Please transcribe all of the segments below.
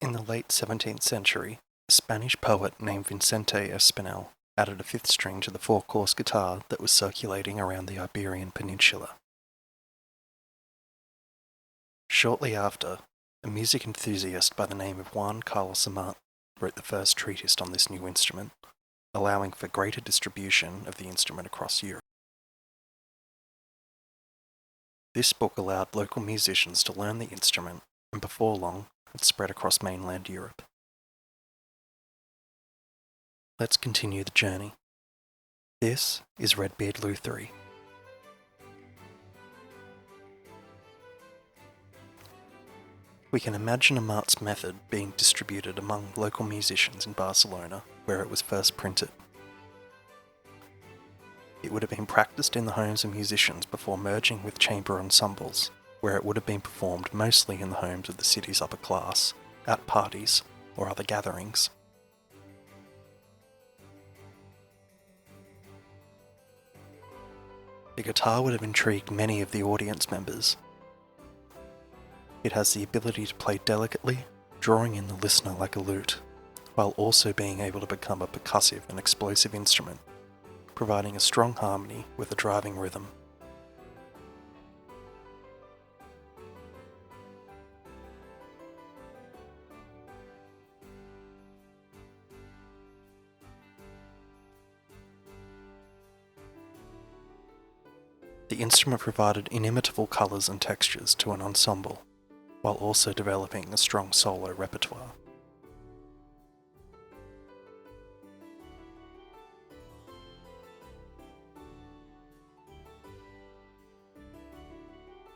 In the late 17th century, a Spanish poet named Vicente Espinel added a fifth string to the four-course guitar that was circulating around the Iberian Peninsula. Shortly after, a music enthusiast by the name of Juan Carlos Amat wrote the first treatise on this new instrument, allowing for greater distribution of the instrument across Europe. This book allowed local musicians to learn the instrument, and before long, it spread across mainland Europe. Let's continue the journey. This is Redbeard Luthery. We can imagine Amat's method being distributed among local musicians in Barcelona, where it was first printed. It would have been practiced in the homes of musicians before merging with chamber ensembles, where it would have been performed mostly in the homes of the city's upper class, at parties, or other gatherings. The guitar would have intrigued many of the audience members. It has the ability to play delicately, drawing in the listener like a lute, while also being able to become a percussive and explosive instrument, providing a strong harmony with a driving rhythm. The instrument provided inimitable colours and textures to an ensemble, while also developing a strong solo repertoire.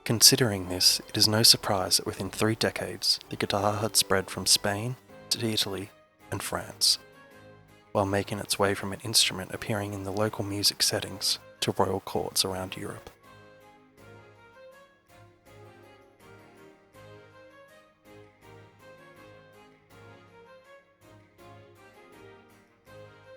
Considering this, it is no surprise that within 3 decades, the guitar had spread from Spain to Italy and France, while making its way from an instrument appearing in the local music settings to royal courts around Europe.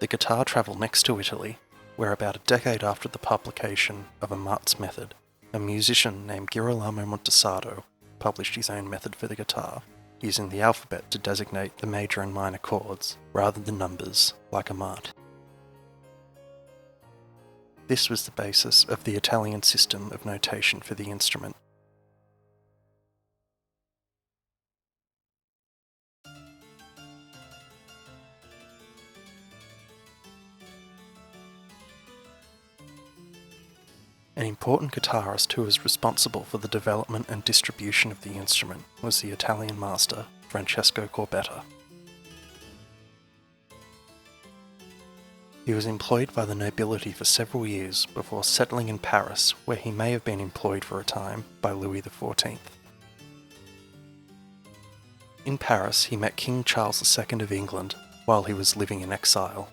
The guitar travelled next to Italy, where about a decade after the publication of Amat's method, a musician named Girolamo Montesardo published his own method for the guitar, using the alphabet to designate the major and minor chords, rather than numbers, like Amat. This was the basis of the Italian system of notation for the instrument. An important guitarist who was responsible for the development and distribution of the instrument was the Italian master, Francesco Corbetta. He was employed by the nobility for several years before settling in Paris, where he may have been employed for a time by Louis XIV. In Paris, he met King Charles II of England while he was living in exile.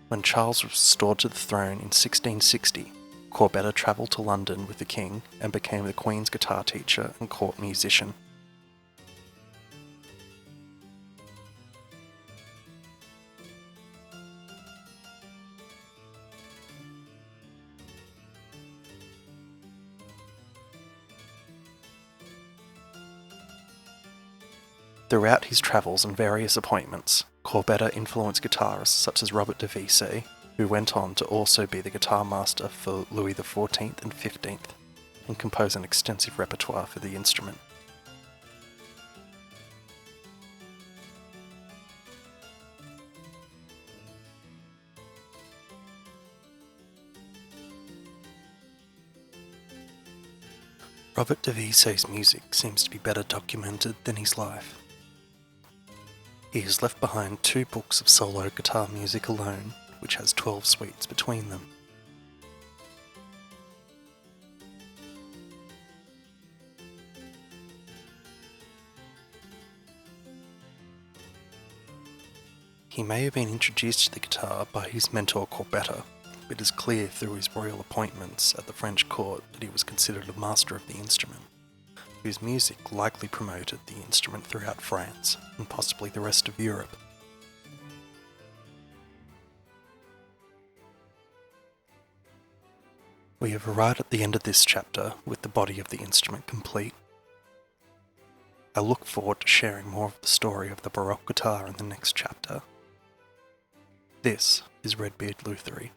When Charles was restored to the throne in 1660, Corbetta travelled to London with the king and became the Queen's guitar teacher and court musician. Throughout his travels and various appointments, Corbetta influenced guitarists such as Robert de Vise, who went on to also be the guitar master for Louis XIV and XV, and compose an extensive repertoire for the instrument. Robert de Vise's music seems to be better documented than his life. He has left behind 2 books of solo guitar music alone, which has 12 suites between them. He may have been introduced to the guitar by his mentor Corbetta, but it is clear through his royal appointments at the French court that he was considered a master of the instrument, whose music likely promoted the instrument throughout France and possibly the rest of Europe. We have arrived at the end of this chapter with the body of the instrument complete. I look forward to sharing more of the story of the Baroque guitar in the next chapter. This is Redbeard Luthery.